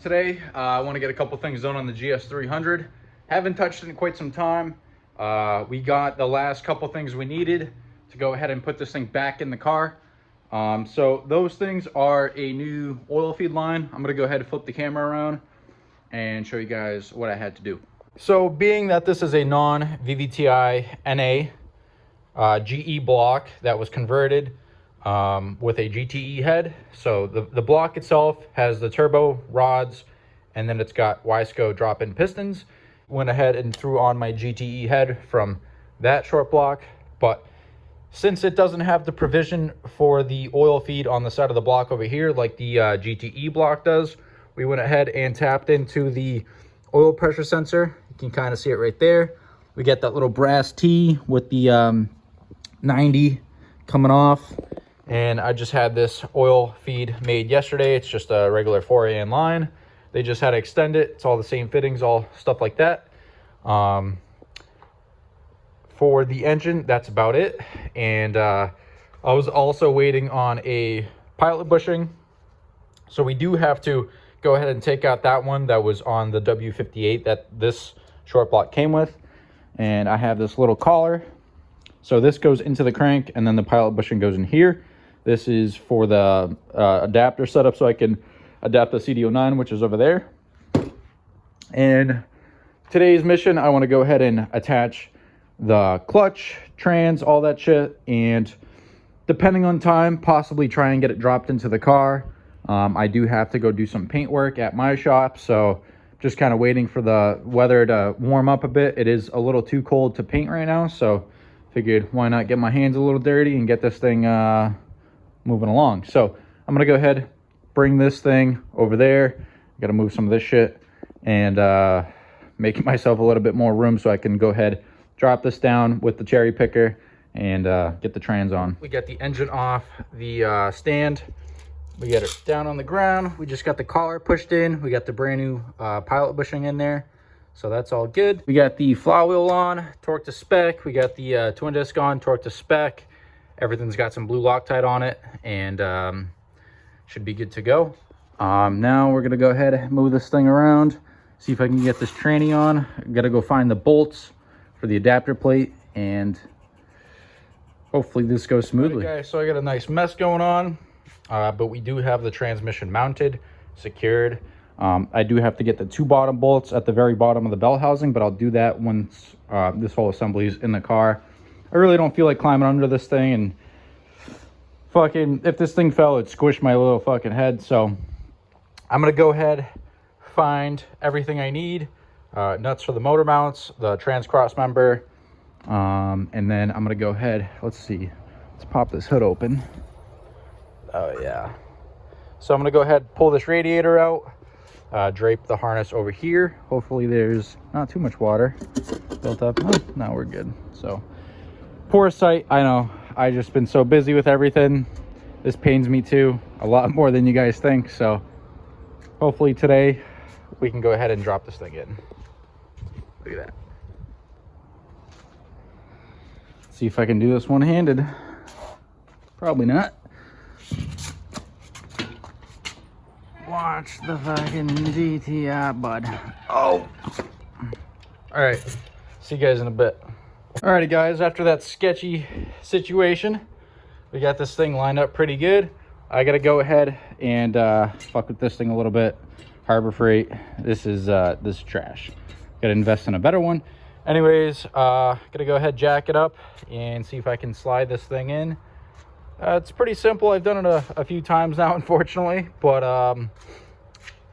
Today, I want to get a couple things done on the GS300. Haven't touched it in quite some time. We got the last couple things we needed to go ahead and put this thing back in the car. So those things are a new oil feed line. I'm going to go ahead and flip the camera around and show you guys what I had to do. So being that this is a non-VVTi NA GE block that was converted with a GTE head. So the block itself has the turbo rods, and then it's got Wiseco drop-in pistons. Went ahead and threw on my GTE head from that short block, but since it doesn't have the provision for the oil feed on the side of the block over here like the GTE block does, we went ahead and tapped into the oil pressure sensor. You can kind of see it right there. We get that little brass T with the 90 coming off, and I just had this oil feed made yesterday. It's just a regular 4AN line. They just had to extend it. It's all the same fittings, all stuff like that. For the engine, that's about it. And I was also waiting on a pilot bushing, so we do have to go ahead and take out that one that was on the W58 that this short block came with. And I have this little collar. So this goes into the crank, and then the pilot bushing goes in here. This is for the adapter setup, so I can adapt the CD09, which is over there. And today's mission, I want to go ahead and attach the clutch, trans, all that shit, and depending on time, possibly try and get it dropped into the car. I do have to go do some paint work at my shop, so just kind of waiting for the weather to warm up a bit. It is a little too cold to paint right now, so figured why not get my hands a little dirty and get this thing moving along. So I'm gonna go ahead, bring this thing over there. Gotta move some of this shit and make myself a little bit more room so I can go ahead, drop this down with the cherry picker and get the trans on. We got the engine off the stand. We got it down on the ground. We just got the collar pushed in. We got the brand new pilot bushing in there. So that's all good. We got the flywheel on, torque to spec. We got the twin disc on, torque to spec. Everything's got some blue Loctite on it, and should be good to go. Now we're gonna go ahead and move this thing around, see if I can get this tranny on. I gotta go find the bolts for the adapter plate, and hopefully this goes smoothly. Okay, so I got a nice mess going on, but we do have the transmission mounted, secured. I do have to get the two bottom bolts at the very bottom of the bell housing, but I'll do that once this whole assembly is in the car. I really don't feel like climbing under this thing, and fucking, if this thing fell, it'd squish my little fucking head. So I'm gonna go ahead, find everything I need, nuts for the motor mounts, the trans cross member, and then I'm gonna go ahead, let's see, let's pop this hood open. Oh yeah. So I'm gonna go ahead, pull this radiator out, drape the harness over here. Hopefully there's not too much water built up. Oh, now we're good. So poor sight, I know. I just been so busy with everything. This pains me too, a lot more than you guys think. So hopefully today we can go ahead and drop this thing in. Look at that. See if I can do this one-handed. Probably not. Watch the fucking GTI, bud. Oh. All right. See you guys in a bit. Alrighty, guys. After that sketchy situation, we got this thing lined up pretty good. I gotta go ahead and fuck with this thing a little bit. Harbor Freight. This is trash. Gotta invest in a better one. Anyways, gotta go ahead, jack it up, and see if I can slide this thing in. It's pretty simple. I've done it a few times now, unfortunately, but I'm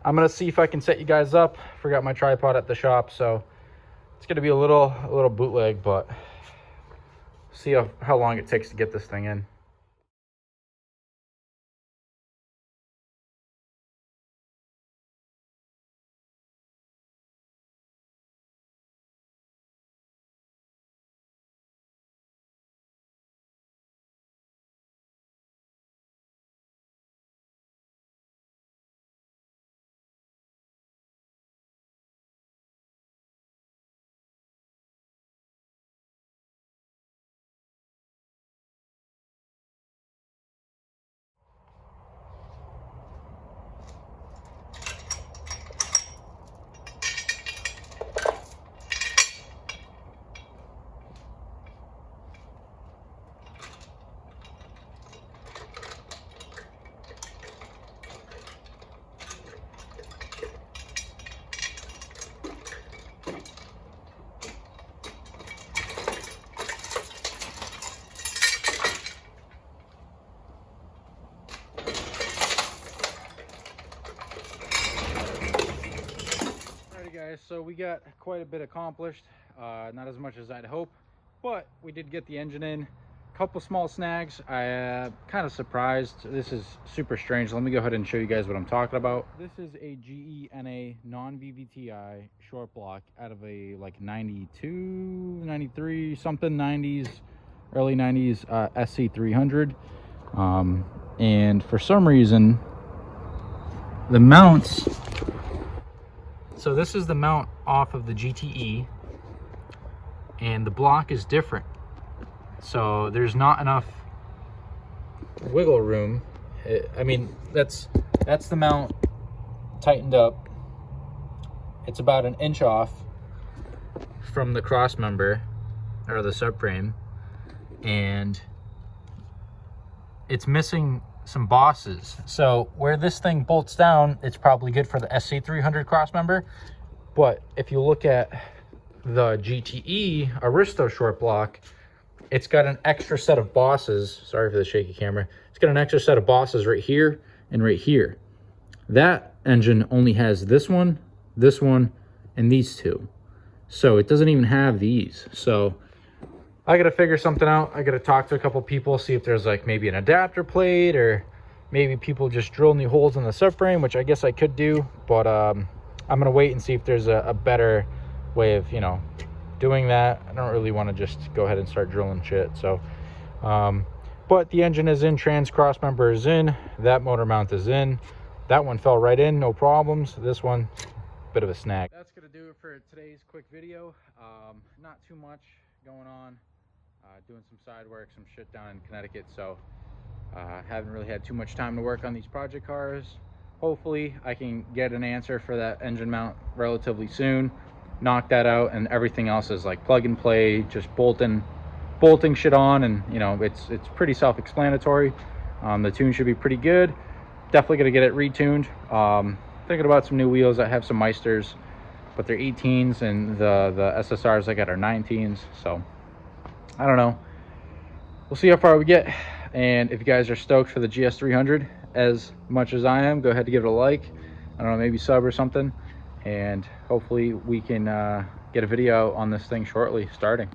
gonna see if I can set you guys up. Forgot my tripod at the shop, so it's gonna be a little bootleg, but see how long it takes to get this thing in. guys, so we got quite a bit accomplished. Not as much as I'd hope, but we did get the engine in. Couple small snags. I kind of surprised. This is super strange. Let me go ahead and show you guys what I'm talking about. This is a GENA non-VVTi short block out of a like 92, 93 something, 90s, early 90s Gs300. And for some reason the mounts, so this is the mount off of the GTE, and the block is different. So there's not enough wiggle room. I mean, that's the mount tightened up. It's about an inch off from the cross member or the subframe, and it's missing some bosses. So where this thing bolts down, it's probably good for the SC300 cross member. But if you look at the GTE Aristo short block, it's got an extra set of bosses. Sorry for the shaky camera. It's got an extra set of bosses right here and right here. That engine only has this one, and these two. So it doesn't even have these. So I gotta figure something out. I gotta talk to a couple people, see if there's like maybe an adapter plate, or maybe people just drill new holes in the subframe, which I guess I could do. But I'm gonna wait and see if there's a better way of, you know, doing that. I don't really want to just go ahead and start drilling shit. So but the engine is in, trans cross member is in, that motor mount is in, that one fell right in, no problems. This one, bit of a snag. That's gonna do it for today's quick video. Not too much going on. Doing some side work, some shit down in Connecticut, so haven't really had too much time to work on these project cars. Hopefully I can get an answer for that engine mount relatively soon, knock that out, and everything else is like plug and play, just bolting shit on, and you know, it's pretty self-explanatory. The tune should be pretty good. Definitely gonna get it retuned. Thinking about some new wheels. I have some Meisters, but they're 18s, and the SSRs I got are 19s, so I don't know. We'll see how far we get. And if you guys are stoked for the Gs300 as much as I am, go ahead and give it a like. I don't know, maybe sub or something. And hopefully we can get a video on this thing shortly starting.